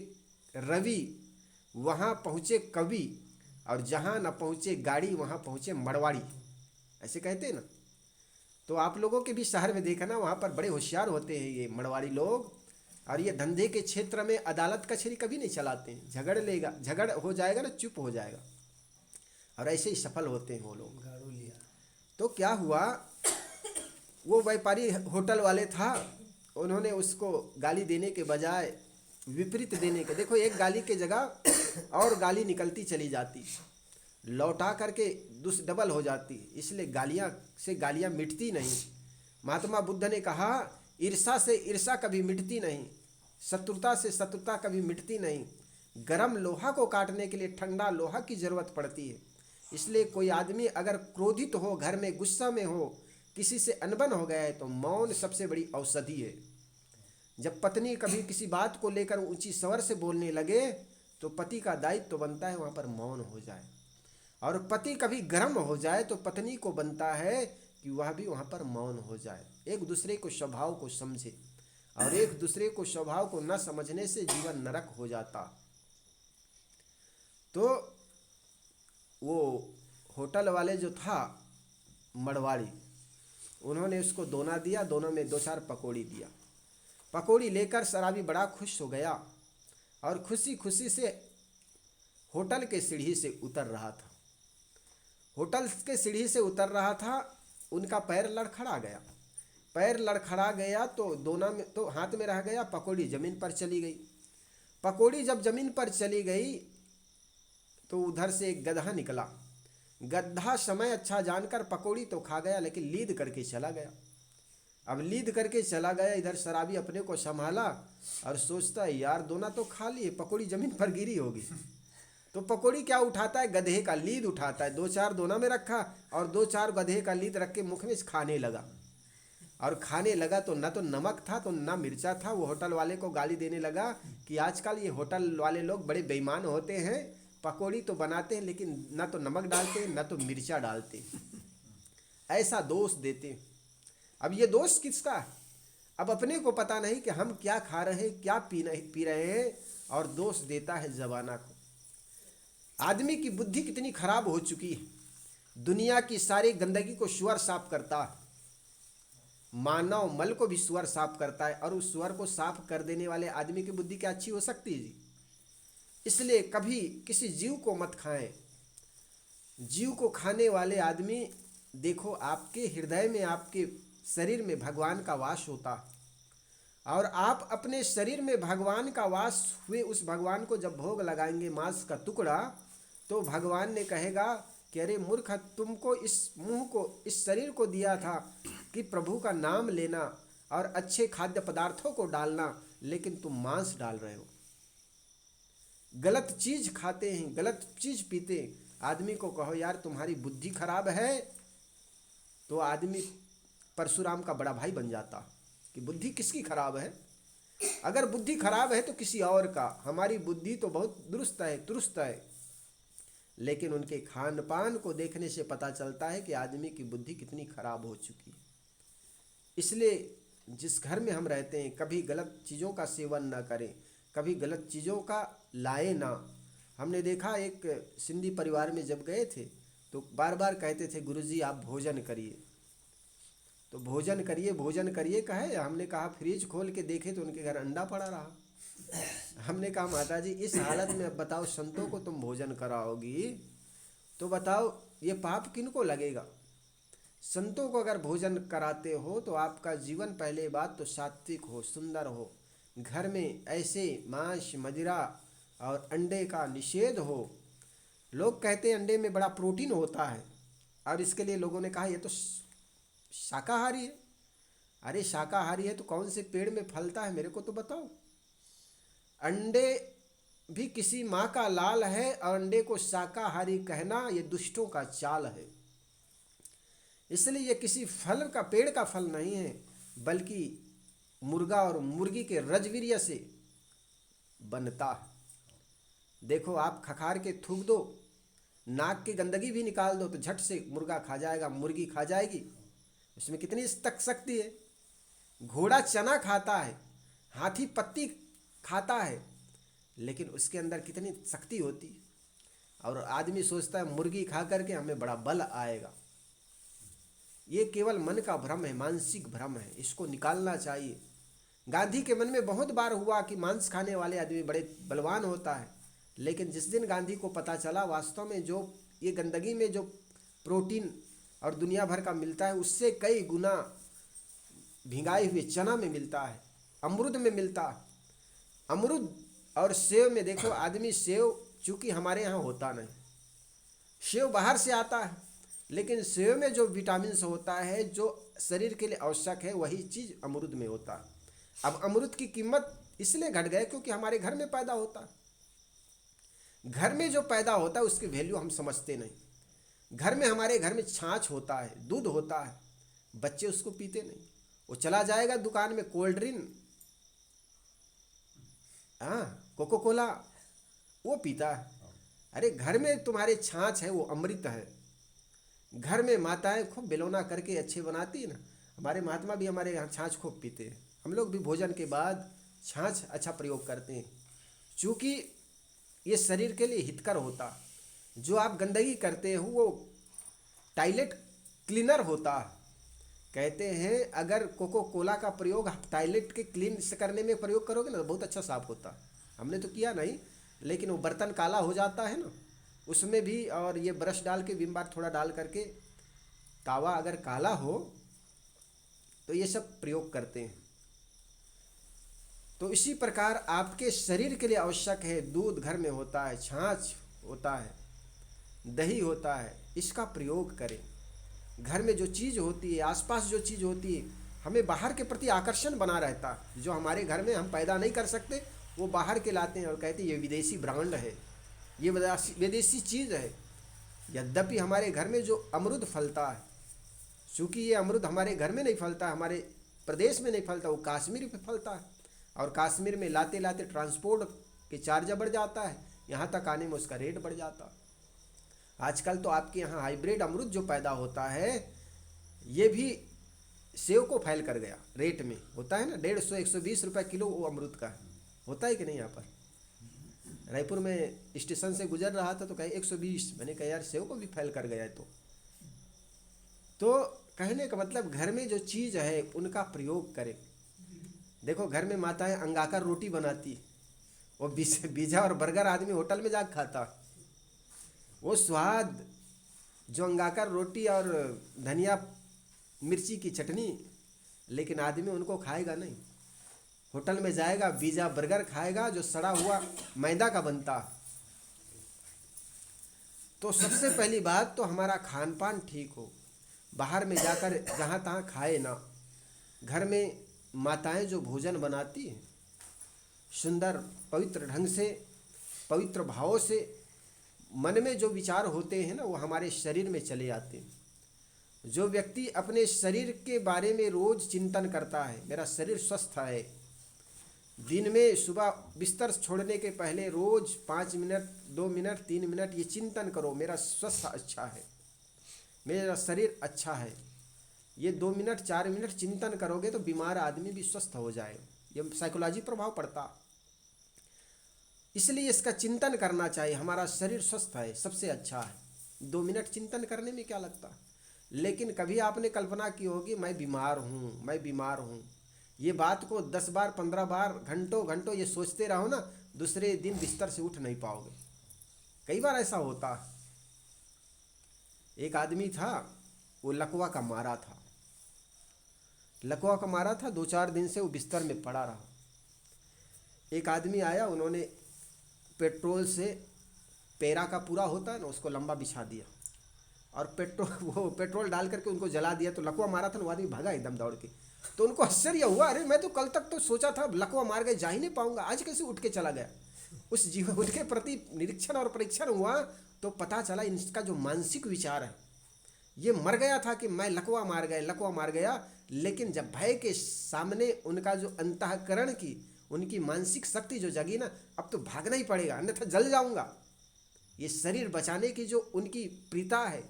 रवि वहाँ पहुँचे कवि, और जहाँ न पहुँचे गाड़ी वहाँ पहुँचे मरवाड़ी, ऐसे कहते हैं ना। तो आप लोगों के भी शहर में देखा ना, वहाँ पर बड़े होशियार होते हैं ये मरवाड़ी लोग। और ये धंधे के क्षेत्र में अदालत कचहरी कभी नहीं चलाते हैं। झगड़ हो जाएगा ना, चुप हो जाएगा, और ऐसे ही सफल होते हैं वो लोग। तो क्या हुआ, वो व्यापारी होटल वाले था, उन्होंने उसको गाली देने के बजाय विपरीत देने के, देखो एक गाली के जगह और गाली निकलती चली जाती, लौटा करके डबल हो जाती। इसलिए गालियाँ मिटती नहीं। महात्मा बुद्ध ने कहा ईर्षा से ईर्षा कभी मिटती नहीं, शत्रुता से शत्रुता कभी मिटती नहीं। गर्म लोहा को काटने के लिए ठंडा लोहा की ज़रूरत पड़ती है। इसलिए कोई आदमी अगर क्रोधित हो, घर में गुस्सा में हो, किसी से अनबन हो गया है तो मौन सबसे बड़ी औषधि है। जब पत्नी कभी किसी बात को लेकर ऊंची स्वर से बोलने लगे तो पति का दायित्व तो बनता है वहाँ पर मौन हो जाए, और पति कभी गर्म हो जाए तो पत्नी को बनता है कि वह भी वहाँ पर मौन हो जाए। एक दूसरे को स्वभाव को समझे, और एक दूसरे को स्वभाव को न समझने से जीवन नरक हो जाता। तो वो होटल वाले जो था मड़वाड़ी, उन्होंने उसको दोना दिया, दोनों में 2-4 पकौड़ी दिया। पकौड़ी लेकर शराबी बड़ा खुश हो गया और खुशी खुशी से होटल के सीढ़ी से उतर रहा था। होटल के सीढ़ी से उतर रहा था, उनका पैर लड़खड़ा गया। पैर लड़खड़ा गया तो दोना में तो हाथ में रह गया, पकौड़ी ज़मीन पर चली गई। पकौड़ी जब ज़मीन पर चली गई तो उधर से एक गधा निकला। गधा समय अच्छा जानकर पकौड़ी तो खा गया, लेकिन लीद करके चला गया। अब लीद करके चला गया, इधर शराबी अपने को संभाला और सोचता है यार दोना तो खा लिए, पकौड़ी ज़मीन पर गिरी होगी। तो पकौड़ी क्या उठाता है, गधे का लीद उठाता है, 2-4 दोना में रखा और 2-4 गधे का लीद रख के मुख में खाने लगा। और खाने लगा तो न तो नमक था तो न मिर्चा था। वो होटल वाले को गाली देने लगा कि आजकल ये होटल वाले लोग बड़े बेईमान होते हैं, पकौड़ी तो बनाते हैं लेकिन न तो नमक डालते न तो मिर्चा डालते, ऐसा दोष देते। अब ये दोष किसका है? अब अपने को पता नहीं कि हम क्या खा रहे हैं, क्या पी रहे हैं, और दोष देता है ज़माना को। आदमी की बुद्धि कितनी खराब हो चुकी है। दुनिया की सारी गंदगी को सुअर साफ करता है, मानव मल को भी सुअर साफ करता है, और उस सुअर को साफ कर देने वाले आदमी की बुद्धि क्या अच्छी हो सकती है जी? इसलिए कभी किसी जीव को मत खाएं। जीव को खाने वाले आदमी, देखो आपके हृदय में, आपके शरीर में भगवान का वास होता है, और आप अपने शरीर में भगवान का वास हुए उस भगवान को जब भोग लगाएंगे मांस का टुकड़ा, तो भगवान ने कहेगा कि अरे मूर्ख, तुमको इस मुंह को, इस शरीर को दिया था कि प्रभु का नाम लेना और अच्छे खाद्य पदार्थों को डालना, लेकिन तुम मांस डाल रहे हो, गलत चीज खाते हैं, गलत चीज पीते। आदमी को कहो यार तुम्हारी बुद्धि खराब है, तो आदमी परशुराम का बड़ा भाई बन जाता कि बुद्धि किसकी खराब है। अगर बुद्धि खराब है तो किसी और का, हमारी बुद्धि तो बहुत दुरुस्त है। लेकिन उनके खान पान को देखने से पता चलता है कि आदमी की बुद्धि कितनी खराब हो चुकी है। इसलिए जिस घर में हम रहते हैं, कभी गलत चीज़ों का सेवन ना करें, कभी गलत चीज़ों का लाए ना। हमने देखा एक सिंधी परिवार में जब गए थे तो बार बार कहते थे गुरुजी आप भोजन करिए, तो भोजन करिए कहे। हमने कहा फ्रिज खोल के देखे तो उनके घर अंडा पड़ा रहा। हमने कहा माता जी इस हालत में अब बताओ संतों को तुम भोजन कराओगी तो बताओ ये पाप किनको लगेगा? संतों को अगर भोजन कराते हो तो आपका जीवन पहले बात तो सात्विक हो, सुंदर हो, घर में ऐसे मांस मदिरा और अंडे का निषेध हो। लोग कहते हैं अंडे में बड़ा प्रोटीन होता है, और इसके लिए लोगों ने कहा ये तो शाकाहारी है। अरे शाकाहारी है तो कौन से पेड़ में फलता है मेरे को तो बताओ। अंडे भी किसी माँ का लाल है, और अंडे को शाकाहारी कहना ये दुष्टों का चाल है। इसलिए ये किसी फल का, पेड़ का फल नहीं है, बल्कि मुर्गा और मुर्गी के रजवीर्य से बनता है। देखो आप खखार के थूक दो, नाक की गंदगी भी निकाल दो तो झट से मुर्गा खा जाएगा, मुर्गी खा जाएगी। उसमें कितनी तक शक्ति है। घोड़ा चना खाता है, हाथी पत्ती खाता है, लेकिन उसके अंदर कितनी शक्ति होती है। और आदमी सोचता है मुर्गी खा करके हमें बड़ा बल आएगा। ये केवल मन का भ्रम है, मानसिक भ्रम है, इसको निकालना चाहिए। गांधी के मन में बहुत बार हुआ कि मांस खाने वाले आदमी बड़े बलवान होता है, लेकिन जिस दिन गांधी को पता चला वास्तव में जो ये गंदगी में जो प्रोटीन और दुनिया भर का मिलता है उससे कई गुना भिंगाए हुए चना में मिलता है, अमरूद में मिलता है। अमरूद और सेव में देखो, आदमी सेव चूँकि हमारे यहाँ होता नहीं, सेव बाहर से आता है, लेकिन सेव में जो विटामिन होता है जो शरीर के लिए आवश्यक है वही चीज़ अमरूद में होता है। अब अमरूद की कीमत इसलिए घट गई क्योंकि हमारे घर में पैदा होता है। घर में जो पैदा होता है उसकी वैल्यू हम समझते नहीं। घर में, हमारे घर में छाछ होता है, दूध होता है, बच्चे उसको पीते नहीं। वो चला जाएगा दुकान में कोल्ड ड्रिंक, हाँ, कोको कोला, वो पीता है। अरे घर में तुम्हारे छाछ है, वो अमृत है। घर में माताएं खूब बेलौना करके अच्छे बनाती है ना। हमारे महात्मा भी हमारे यहाँ छाछ खूब पीते हैं। हम लोग भी भोजन के बाद छाछ अच्छा प्रयोग करते हैं, चूँकि ये शरीर के लिए हितकर होता। जो आप गंदगी करते हो वो टॉयलेट क्लीनर होता। कहते हैं अगर कोको कोला का प्रयोग आप टॉयलेट के क्लीन करने में प्रयोग करोगे ना तो बहुत अच्छा साफ होता। हमने तो किया नहीं, लेकिन वो बर्तन काला हो जाता है ना उसमें भी। और ये ब्रश डाल के विम बार थोड़ा डाल करके तावा अगर काला हो तो ये सब प्रयोग करते हैं। तो इसी प्रकार आपके शरीर के लिए आवश्यक है, दूध घर में होता है, छाछ होता है, दही होता है, इसका प्रयोग करें। घर में जो चीज़ होती है, आसपास जो चीज़ होती है, हमें बाहर के प्रति आकर्षण बना रहता है। जो हमारे घर में हम पैदा नहीं कर सकते वो बाहर के लाते हैं और कहते हैं ये विदेशी ब्रांड है, ये विदेशी चीज़ है। यद्यपि हमारे घर में जो अमरूद फलता है, चूँकि ये अमरूद हमारे घर में नहीं फलता, हमारे प्रदेश में नहीं फलता, वो कश्मीर में फलता है। और कश्मीर में लाते लाते ट्रांसपोर्ट के चार्ज बढ़ जाता है, यहाँ तक आने में उसका रेट बढ़ जाता है। आजकल तो आपके यहाँ हाइब्रिड अमरूद जो पैदा होता है ये भी सेव को फैल कर गया। रेट में होता है ना 150 120 रुपये किलो वो अमरूद का होता है कि नहीं। यहाँ पर रायपुर में स्टेशन से गुजर रहा था तो कहे 120, मैंने कहा यार सेव को भी फैल कर गया है। तो कहने का मतलब घर में जो चीज़ है उनका प्रयोग करें। देखो घर में माताएं अंगाकर रोटी बनाती, वो पिज़्ज़ा और बर्गर आदमी होटल में जाकर खाता, वो स्वाद जो अंगाकर रोटी और धनिया मिर्ची की चटनी, लेकिन आदमी उनको खाएगा नहीं। होटल में जाएगा पिज़्ज़ा बर्गर खाएगा जो सड़ा हुआ मैदा का बनता। तो सबसे पहली बात तो हमारा खान पान ठीक हो, बाहर में जाकर जहाँ तहाँ खाए ना। घर में माताएं जो भोजन बनाती हैं सुंदर पवित्र ढंग से, पवित्र भावों से, मन में जो विचार होते हैं ना वो हमारे शरीर में चले आते हैं। जो व्यक्ति अपने शरीर के बारे में रोज चिंतन करता है, मेरा शरीर स्वस्थ है, दिन में सुबह बिस्तर छोड़ने के पहले रोज 5 मिनट 2 मिनट 3 मिनट ये चिंतन करो, मेरा स्वास्थ्य अच्छा है, मेरा शरीर अच्छा है। ये 2 मिनट 4 मिनट चिंतन करोगे तो बीमार आदमी भी स्वस्थ हो जाए। ये साइकोलॉजी प्रभाव पड़ता, इसलिए इसका चिंतन करना चाहिए। हमारा शरीर स्वस्थ है, सबसे अच्छा है। 2 मिनट चिंतन करने में क्या लगता। लेकिन कभी आपने कल्पना की होगी मैं बीमार हूँ, मैं बीमार हूँ। ये बात को 10 बार 15 बार घंटों घंटों ये सोचते रहो ना, दूसरे दिन बिस्तर से उठ नहीं पाओगे। कई बार ऐसा होता। एक आदमी था, वो लकवा का मारा था, लकवा का मारा था, 2-4 दिन से वो बिस्तर में पड़ा रहा। एक आदमी आया, उन्होंने पेट्रोल से, पेरा का पूरा होता है ना, उसको लंबा बिछा दिया और पेट्रोल डाल करके उनको जला दिया। तो लकवा मारा था ना, वो आदमी भागा एकदम दौड़ के। तो उनको आश्चर्य हुआ, अरे मैं तो कल तक तो सोचा था लकवा मार के जा ही नहीं पाऊंगा, आज कैसे उठ के चला गया। उस जीवन के प्रति निरीक्षण और परीक्षण हुआ तो पता चला इनका जो मानसिक विचार है, ये मर गया था कि मैं लकवा मार गया, लकवा मार गया। लेकिन जब भय के सामने उनका जो अंतःकरण की उनकी मानसिक शक्ति जो जगी ना, अब तो भागना ही पड़ेगा अन्यथा जल जाऊंगा। ये शरीर बचाने की जो उनकी प्रीता है,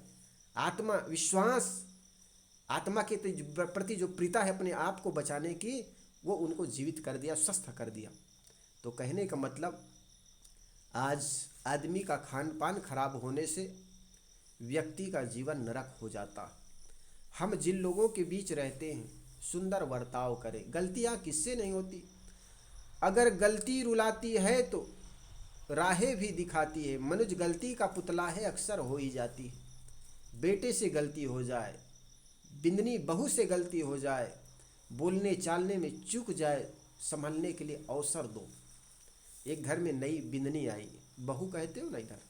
आत्मा विश्वास, आत्मा के प्रति जो प्रीता है अपने आप को बचाने की, वो उनको जीवित कर दिया, स्वस्थ कर दिया। तो कहने का मतलब आज आदमी का खान पान खराब होने से व्यक्ति का जीवन नरक हो जाता। हम जिन लोगों के बीच रहते हैं सुंदर बर्ताव करें। गलतियां किससे नहीं होती, अगर गलती रुलाती है तो राहें भी दिखाती है। मनुष्य गलती का पुतला है, अक्सर हो ही जाती है। बेटे से गलती हो जाए, बिंदनी बहू से गलती हो जाए, बोलने चालने में चूक जाए, संभलने के लिए अवसर दो। एक घर में नई बिंदनी आई, बहू कहते हो ना इधर,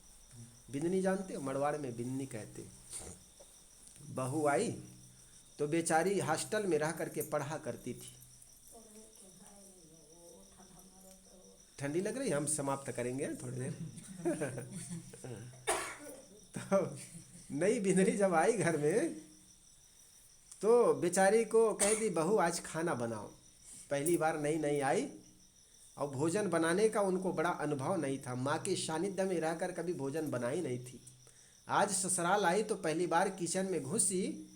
बिंदनी जानते हो, मड़वाड़ में बिंदनी कहते हो। बहू आई तो बेचारी हॉस्टल में रह करके पढ़ा करती थी। ठंडी लग रही, हम समाप्त करेंगे थोड़ी देर। तो नई बिंदनी जब आई घर में तो बेचारी को कह दी बहू आज खाना बनाओ। पहली बार नई नई आई और भोजन बनाने का उनको बड़ा अनुभव नहीं था, माँ के सानिध्य में रहकर कभी भोजन बनाई नहीं थी। आज ससुराल आई तो पहली बार किचन में घुसी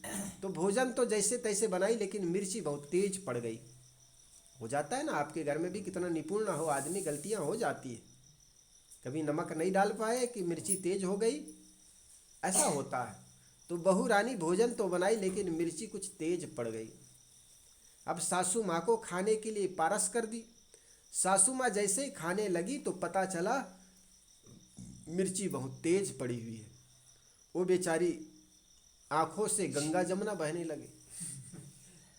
तो भोजन तो जैसे तैसे बनाई, लेकिन मिर्ची बहुत तेज पड़ गई। हो जाता है ना, आपके घर में भी कितना निपुण ना हो आदमी, गलतियां हो जाती है। कभी नमक नहीं डाल पाए कि मिर्ची तेज हो गई, ऐसा होता है। तो बहू रानी भोजन तो बनाई लेकिन मिर्ची कुछ तेज पड़ गई। अब सासू माँ को खाने के लिए पारस कर दी। सासू माँ जैसे ही खाने लगी तो पता चला मिर्ची बहुत तेज पड़ी हुई है। वो बेचारी आंखों से गंगा जमुना बहने लगे।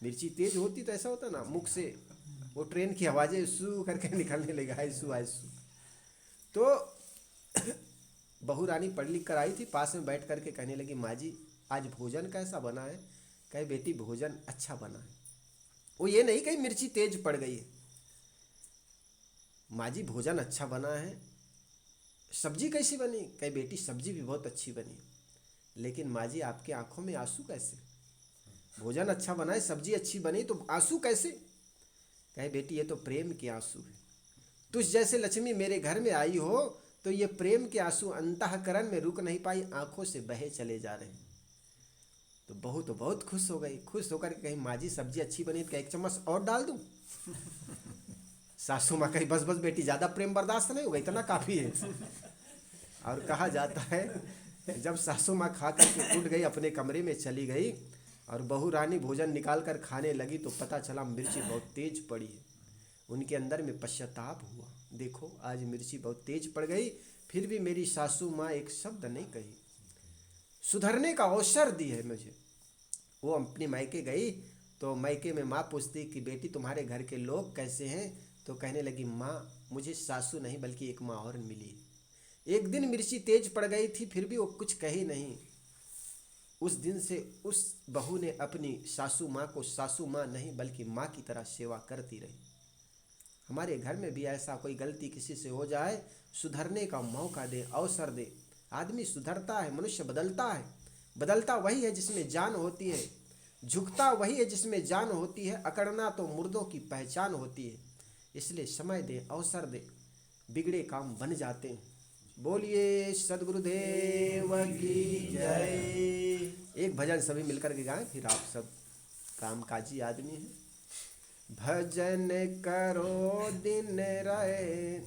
मिर्ची तेज होती तो ऐसा होता ना, मुख से वो ट्रेन की आवाज़ें सू करके निकलने लगा, ऐसू ऐसू। तो बहू रानी पढ़ लिख कर आई थी, पास में बैठ करके कहने लगी माँ जी आज भोजन कैसा बना है। कहे बेटी भोजन अच्छा बना है। वो ये नहीं कही मिर्ची तेज पड़ गई है। माँ जी भोजन अच्छा बना है। सब्जी कैसी बनी। कहे बेटी सब्जी भी बहुत अच्छी बनी, लेकिन माँ जी आपके आंखों में आंसू कैसे। भोजन अच्छा बना है, सब्जी अच्छी बनी, तो आंसू कैसे। कहे बेटी ये तो प्रेम के आंसू है। तुझ जैसे लक्ष्मी मेरे घर में आई हो तो ये प्रेम के आंसू अंतःकरण में रुक नहीं पाई, आंखों से बहे चले जा रहे हैं। तो बहू तो बहुत खुश हो गई। खुश होकर कहीं माँ जी सब्जी अच्छी बनी तो एक चम्मच और डाल दूं। सासू माँ कही बस बस बेटी ज़्यादा प्रेम बर्दाश्त नहीं होगा, इतना काफ़ी है। और कहा जाता है जब सासू माँ खा करके उठ गई, अपने कमरे में चली गई और बहू रानी भोजन निकाल कर खाने लगी तो पता चला मिर्ची बहुत तेज पड़ी है। उनके अंदर में पश्चाताप हुआ, देखो आज मिर्ची बहुत तेज पड़ गई, फिर भी मेरी सासू माँ एक शब्द नहीं कही, सुधरने का अवसर दी है मुझे। वो अपने मायके गई तो मायके में माँ पूछती कि बेटी तुम्हारे घर के लोग कैसे हैं। तो कहने लगी माँ मुझे सासू नहीं बल्कि एक माँ और मिली। एक दिन मिर्ची तेज पड़ गई थी फिर भी वो कुछ कही नहीं। उस दिन से उस बहू ने अपनी सासू माँ को सासू माँ नहीं बल्कि माँ की तरह सेवा करती रही। हमारे घर में भी ऐसा कोई गलती किसी से हो जाए, सुधरने का मौका दे, अवसर दे। आदमी सुधरता है, मनुष्य बदलता है। बदलता वही है जिसमें जान होती है, झुकता वही है जिसमें जान होती है, अकड़ना तो मुर्दों की पहचान होती है। इसलिए समय दे, अवसर दे, बिगड़े काम बन जाते हैं। बोलिए सद्गुरुदेव की जय। एक भजन सभी मिलकर के गाएं, फिर आप सब कामकाजी आदमी हैं। भजन करो दिन रहे,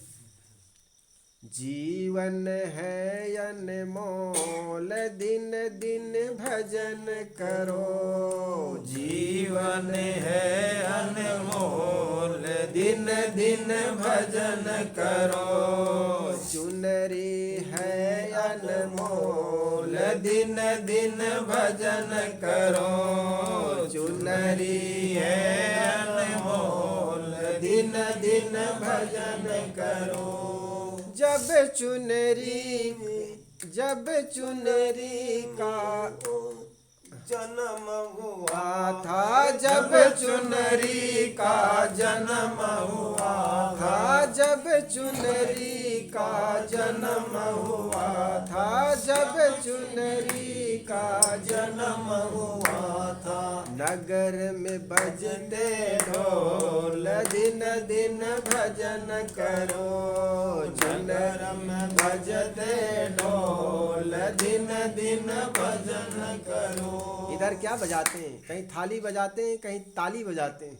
जीवन है अनमोल, दिन दिन भजन करो। जीवन है अनमोल, दिन दिन भजन करो। चुनरी है अनमोल, दिन दिन भजन करो। चुनरी है अनमोल, दिन दिन भजन करो। जब चुनरी का जन्म हुआ था, जब चुनरी का जन्म हुआ था। जब चुनरी का जन्म हुआ था, जब चुनरी का जन्म हुआ था। नगर में बजते ढोल, दिन दिन भजन करो। नगर में बजते ढोल, दिन दिन भजन करो। इधर क्या बजाते हैं, कहीं थाली बजाते हैं, कहीं ताली बजाते हैं,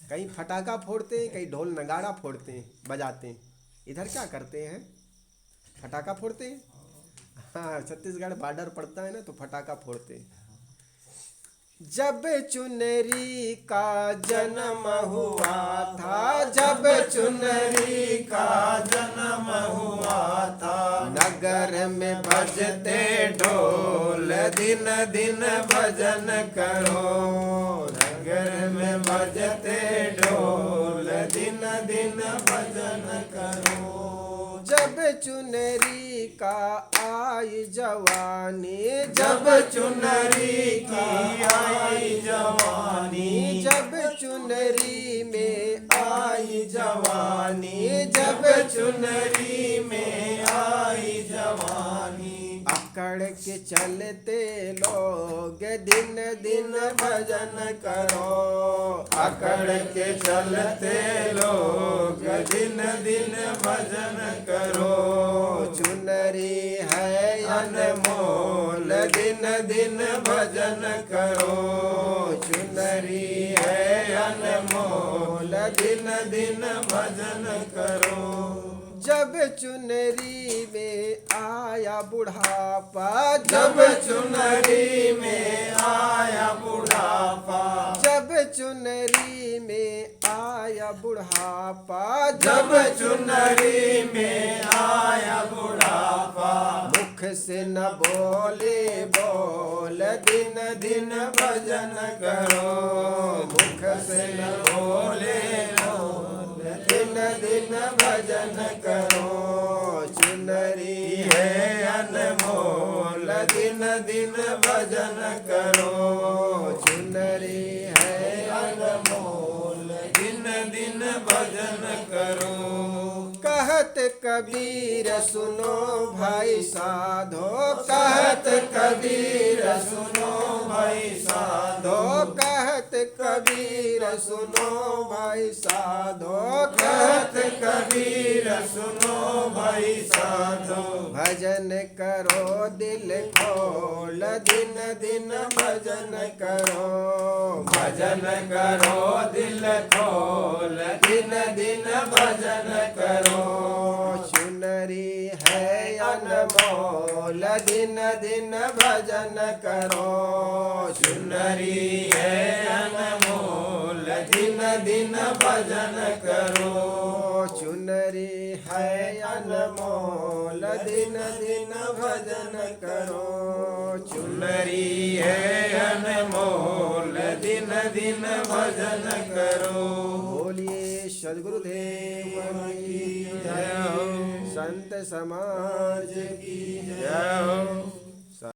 कहीं फटाका फोड़ते हैं, कहीं ढोल नगाड़ा फोड़ते हैं, बजाते हैं। इधर क्या करते हैं, फटाका फोड़ते हैं। हाँ, छत्तीसगढ़ बॉर्डर पड़ता है ना तो फटाका फोड़ते हैं। जब चुनरी का जन्म हुआ था, जब चुनरी का जन्म हुआ था। नगर में बजते ढोल, दिन दिन भजन करो। नगर में बजते ढोल, दिन दिन भजन करो। जब चुनरी का आई जवानी, जब चुनरी की आई जवानी। जब चुनरी में आई जवानी। जब चुनरी में आई जवानी। अकड़ के चलते लोग दिन दिन भजन करो। अकड़ के चलते लोग दिन दिन भजन करो। चुनरी है अनमोल दिन दिन भजन करो। चुनरी है अनमोल दिन दिन भजन करो। जब चुनरी में आया बुढ़ापा, जब चुनरी में आया बुढ़ापा, जब चुनरी में आया बुढ़ापा, जब चुनरी में आया बुढ़ापा, मुख से न बोले बोल दिन दिन भजन करो। मुख से न बोले बोल दिन दिन भजन करो। चुनरी है अनमोल दिन दिन भजन करो। चुनरी है अनमोल दिन दिन भजन करो। कहत कबीर सुनो भाई साधो, कहत कबीर सुनो भाई साधो। कहत कबीर सुनो भाई साधो, कहत कबीर सुनो भाई साधो। भजन करो दिल खोल दिन दिन भजन करो। भजन करो दिल खोल दिन दिन भजन करो। चुनरी है अनमोल दिन दिन भजन करो। चुनरी है अनमोल दिन दिन भजन करो। चुनरी है अनमोल दिन दिन भजन करो। चुनरी है अनमोल दिन दिन भजन करो। बोलिए सद्गुरुदेव की जय, संत समाज की जय।